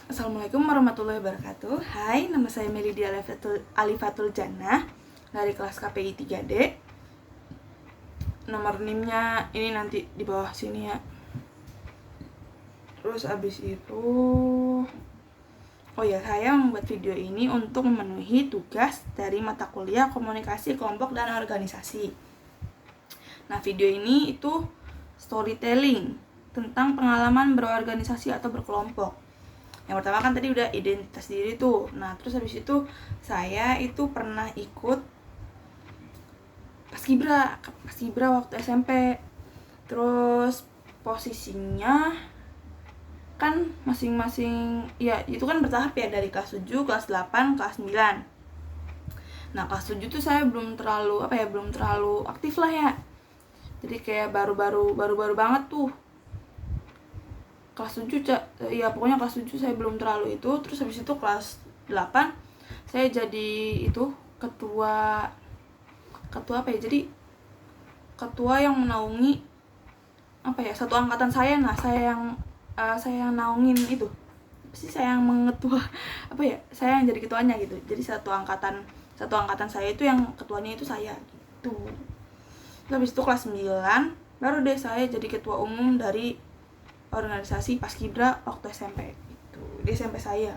Assalamualaikum warahmatullahi wabarakatuh. Hai, nama saya Melidia Alifatul Jannah dari kelas KPI 3D. Nomor NIM-nya ini nanti di bawah sini ya. Terus abis itu saya membuat video ini untuk memenuhi tugas dari mata kuliah komunikasi kelompok dan organisasi. Nah, video ini itu storytelling tentang pengalaman berorganisasi atau berkelompok. Yang pertama kan tadi udah identitas diri tuh. Nah, terus habis itu saya itu pernah ikut Paskibra waktu SMP. Terus posisinya kan masing-masing ya itu kan bertahap ya, dari kelas 7, kelas 8, kelas 9. Nah, kelas 7 tuh saya belum terlalu aktif lah ya. Jadi kayak baru-baru banget tuh. Kelas 7 ya pokoknya kelas 7 saya belum terlalu itu. Terus habis itu kelas 8 saya jadi itu ketua apa ya, jadi ketua yang menaungi satu angkatan saya. Nah, saya yang naungin itu saya yang mengetua saya yang jadi ketuanya gitu. Jadi satu angkatan saya itu yang ketuanya itu saya gitu. Terus habis itu kelas 9 baru deh saya jadi ketua umum dari organisasi Paskibra waktu SMP itu, di SMP saya.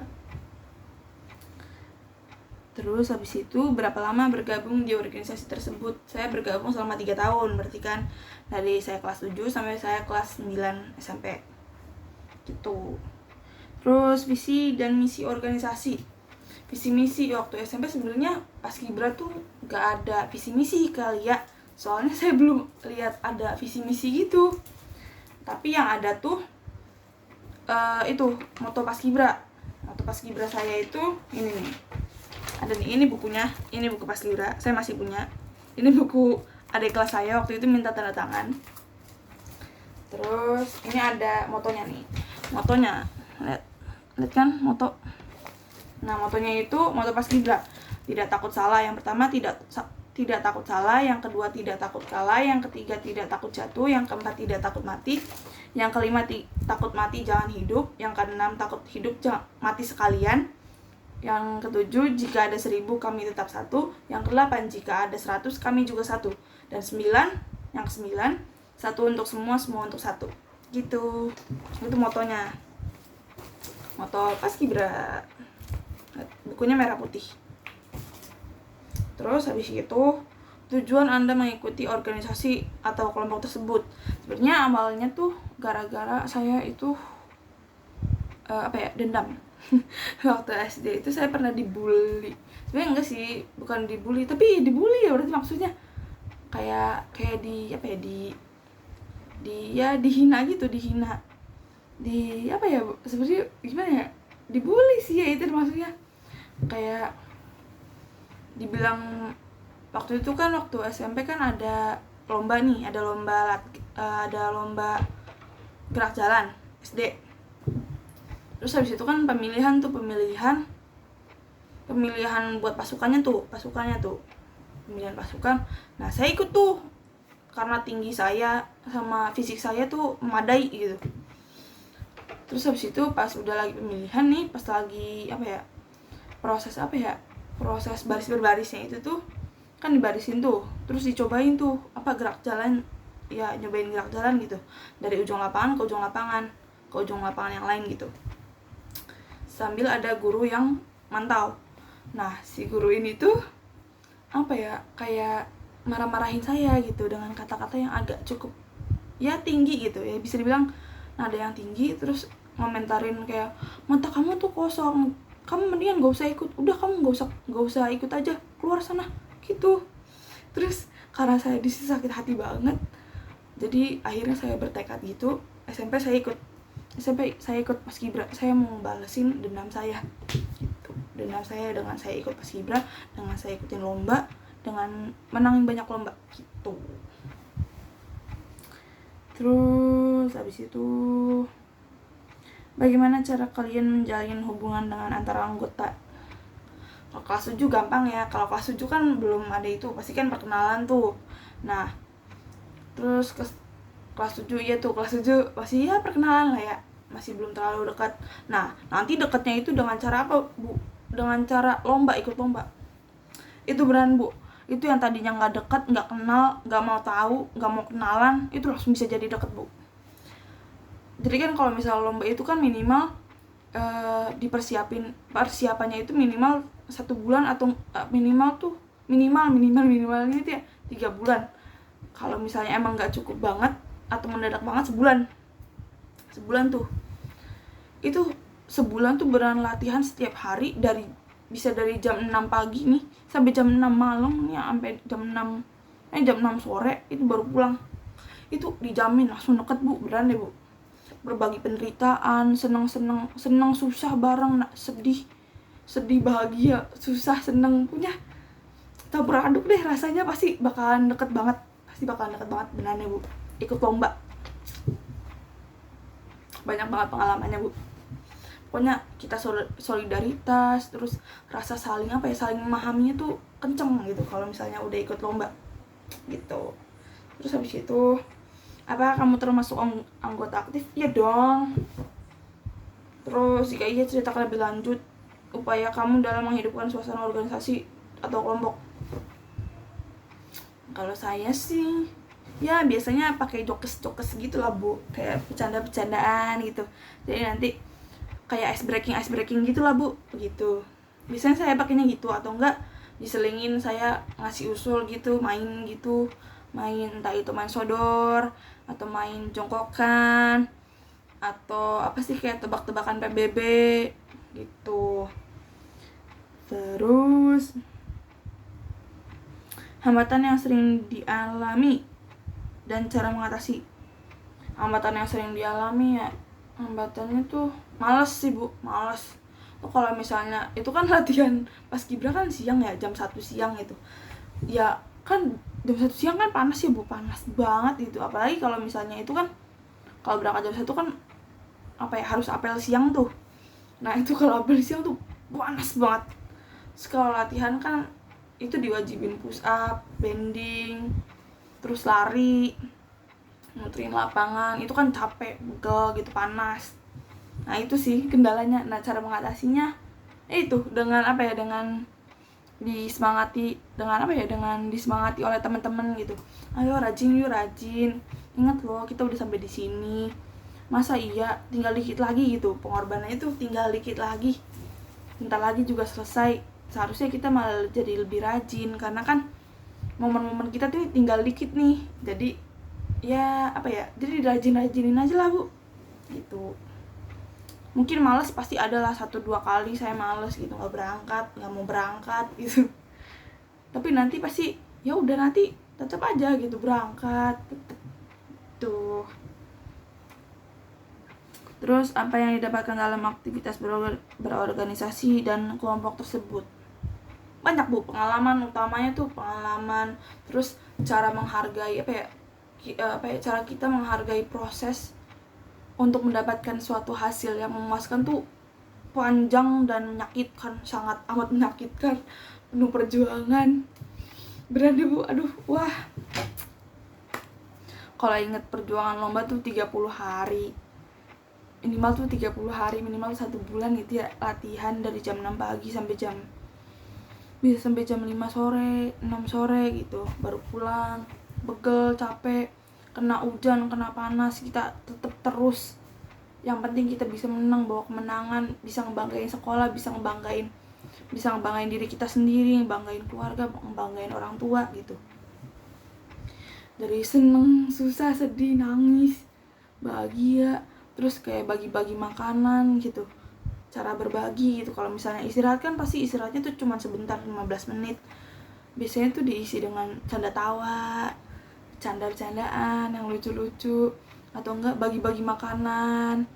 Terus habis itu berapa lama bergabung di organisasi tersebut? Saya bergabung selama 3 tahun, berarti kan dari saya kelas 7 sampai saya kelas 9 SMP gitu. Terus visi dan misi organisasi. Visi misi waktu SMP sebenarnya Paskibra tuh gak ada visi misi kali ya, soalnya saya belum lihat ada visi misi gitu. Tapi yang ada tuh itu moto Paskibra. Moto Paskibra saya itu ini nih. Ada nih, ini bukunya. Ini buku Paskibra, saya masih punya. Ini buku adik kelas saya waktu itu minta tanda tangan. Terus ini ada motonya nih. Motonya, lihat kan moto. Nah, motonya itu moto Paskibra. Tidak takut salah. Yang pertama tidak takut salah, yang kedua tidak takut kalah, yang ketiga tidak takut jatuh, yang keempat tidak takut mati, yang kelima takut mati jangan hidup, yang keenam takut hidup jangan mati sekalian, yang ketujuh jika ada 1000 kami tetap satu, yang kedelapan jika ada 100 kami juga satu, dan yang kesembilan satu untuk semua untuk satu gitu. Itu motonya, moto Paskibra. Bukunya merah putih. Terus habis itu tujuan Anda mengikuti organisasi atau kelompok tersebut. Sebenarnya awalnya tuh gara-gara saya itu dendam. Waktu SD itu saya pernah dibully. Sebenarnya enggak sih, bukan dibully, tapi dibully ya berarti maksudnya. Kayak dihina gitu, sebenarnya gimana ya? Dibully sih ya, itu maksudnya. Kayak dibilang waktu itu kan waktu SMP kan ada lomba nih, ada lomba gerak jalan SD. Terus habis itu kan pemilihan buat pasukannya tuh pemilihan pasukan. Nah, saya ikut tuh karena tinggi saya sama fisik saya tuh memadai gitu. Terus habis itu pas udah lagi pemilihan nih, pas lagi proses baris berbarisnya itu tuh kan dibarisin tuh, terus dicobain tuh gerak jalan ya, nyobain gerak jalan gitu dari ujung lapangan ke ujung lapangan yang lain gitu, sambil ada guru yang mantau. Nah, si guru ini tuh kayak marah-marahin saya gitu dengan kata-kata yang agak cukup ya tinggi gitu ya, bisa dibilang nada yang tinggi. Terus ngomentarin kayak, mata kamu tuh kosong, kamu mendingan gak usah ikut, udah kamu gak usah ikut aja, keluar sana gitu. Terus karena saya disitu sakit hati banget, jadi akhirnya saya bertekad gitu. SMP saya ikut Paskibra, saya mau balesin dendam saya gitu. Dendam saya dengan saya ikut Paskibra, dengan saya ikutin lomba, dengan menangin banyak lomba gitu. Terus habis itu bagaimana cara kalian menjalin hubungan dengan antara anggota? Kalau kelas 7 gampang ya. Kalau kelas 7 kan belum ada itu, pasti kan perkenalan tuh. Nah, terus kelas 7 ya tuh, kelas 7 pasti ya perkenalan lah ya. masih belum terlalu dekat. Nah, nanti dekatnya itu dengan cara apa, Bu? Dengan cara lomba, ikut lomba. Itu beneran, Bu. Itu yang tadinya nggak dekat, nggak kenal, nggak mau tahu, nggak mau kenalan, itu langsung bisa jadi dekat, Bu. Jadi kan kalau misalnya lomba itu kan minimal persiapannya itu minimal 1 bulan atau minimalnya itu ya 3 bulan. Kalau misalnya emang nggak cukup banget atau mendadak banget, sebulan tuh. Itu sebulan tuh beneran latihan setiap hari, bisa dari jam 6 pagi nih sampai jam 6 malam ya, sampai jam 6 sore itu baru pulang. Itu dijamin langsung deket, Bu, beneran deh, Bu. Berbagi penderitaan, senang susah bareng, sedih bahagia, susah senang, punya campur aduk deh rasanya. Pasti bakalan deket banget beneran ya, Bu. Ikut lomba banyak banget pengalamannya, Bu. Pokoknya kita solidaritas, terus rasa saling memahaminya tuh kenceng gitu kalau misalnya udah ikut lomba gitu. Terus habis itu, apa kamu termasuk anggota aktif? Iya dong. Terus jika iya, ceritakan lebih lanjut upaya kamu dalam menghidupkan suasana organisasi atau kelompok. Kalau saya sih ya biasanya pakai jokes gitu lah, Bu, kayak bercandaan gitu. Jadi nanti kayak ice breaking gitu lah, Bu, begitu. Biasanya saya pakainya gitu, atau enggak diselingin saya ngasih usul gitu, main entah itu main sodor atau main jongkokan atau apa sih, kayak tebak-tebakan PBB gitu. Terus hambatan yang sering dialami dan cara mengatasi. Hambatan yang sering dialami ya, hambatannya tuh males sih, Bu, males. Tuh kalau misalnya itu kan latihan paskibra kan siang ya, jam 1 siang itu. Ya kan jam 1 siang kan panas ya, Bu, panas banget gitu. Apalagi kalau misalnya itu kan kalau berangkat jam 1 kan harus apel siang tuh. Nah, itu kalau apel siang tuh panas banget. Terus kalau latihan kan itu diwajibin push up, bending, terus lari, muterin lapangan, itu kan capek, begel gitu, panas. Nah, itu sih kendalanya. Nah, cara mengatasinya itu dengan dengan disemangati oleh teman-teman gitu. Ayo rajin, ingat loh, kita udah sampai di sini, masa iya tinggal dikit lagi gitu, pengorbanannya itu tinggal dikit lagi, bentar lagi juga selesai. Seharusnya kita malah jadi lebih rajin, karena kan momen-momen kita tuh tinggal dikit nih. Jadi ya jadi rajinin aja lah, Bu, gitu. Mungkin malas pasti ada lah, 1-2 kali saya malas gitu, nggak mau berangkat gitu. Tapi nanti pasti ya udah, nanti tetap aja gitu berangkat tuh. Terus apa yang didapatkan dalam aktivitas berorganisasi dan kelompok tersebut? Banyak, Bu, pengalaman utamanya tuh pengalaman, terus cara menghargai cara kita menghargai proses untuk mendapatkan suatu hasil yang memuaskan tuh panjang dan menyakitkan, sangat amat menyakitkan, penuh perjuangan. Beneran deh, Bu, aduh, wah. Kalau inget perjuangan lomba tuh 30 hari. Minimal 1 bulan gitu ya, latihan dari jam 6 pagi sampai jam 5 sore, 6 sore gitu, baru pulang. Begel, capek, kena hujan, kena panas, kita tetap terus. Yang penting kita bisa menang, bawa kemenangan, bisa ngebanggain sekolah, bisa ngebanggain diri kita sendiri, ngebanggain keluarga, ngebanggain orang tua gitu. Dari seneng, susah, sedih, nangis, bahagia, terus kayak bagi-bagi makanan gitu, cara berbagi gitu. Kalau misalnya istirahat kan pasti istirahatnya tuh cuma sebentar, 15 menit. Biasanya tuh diisi dengan canda tawa, candaan yang lucu-lucu, atau enggak bagi-bagi makanan,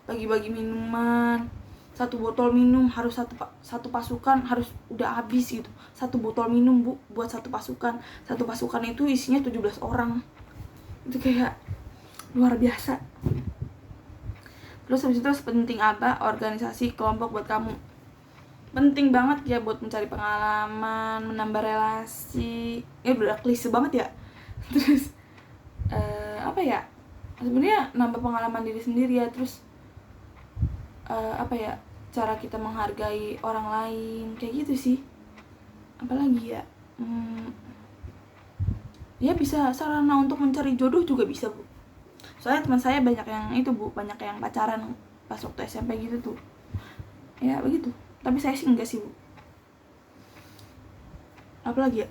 bagi-bagi minuman. 1 botol minum harus satu pasukan harus udah habis gitu. 1 botol minum, Bu, buat 1 pasukan. 1 pasukan itu isinya 17 orang. Itu kayak luar biasa. Terus habis itu, sepenting apa organisasi kelompok buat kamu? Penting banget ya buat mencari pengalaman, menambah relasi. Udah klise banget ya. Terus sebenarnya nambah pengalaman diri sendiri ya. Terus apa ya, cara kita menghargai orang lain kayak gitu sih. Apalagi ya, ya bisa sarana untuk mencari jodoh juga bisa Bu. Soalnya teman saya banyak yang itu Bu, banyak yang pacaran pas waktu SMP gitu tuh. Ya begitu. Tapi saya sih enggak sih Bu. Apalagi ya,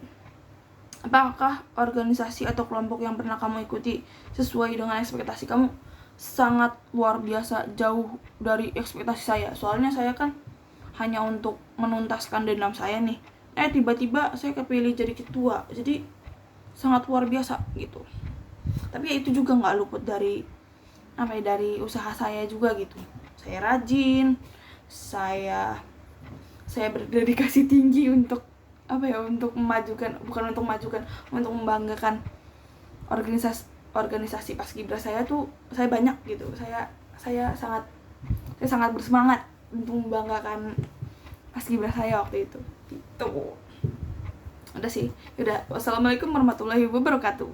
apakah organisasi atau kelompok yang pernah kamu ikuti sesuai dengan ekspektasi kamu? Sangat luar biasa, jauh dari ekspektasi saya. Soalnya saya kan hanya untuk menuntaskan dendam saya nih. Tiba-tiba saya kepilih jadi ketua. Jadi sangat luar biasa gitu. Tapi ya itu juga nggak luput dari dari usaha saya juga gitu. Saya rajin, saya berdedikasi tinggi untuk untuk memajukan, bukan untuk memajukan, untuk membanggakan organisasi Paskibra saya tuh. Saya banyak gitu, saya sangat bersemangat untuk membanggakan Paskibra saya waktu itu gitu. Udah sih, udah. Wassalamualaikum warahmatullahi wabarakatuh.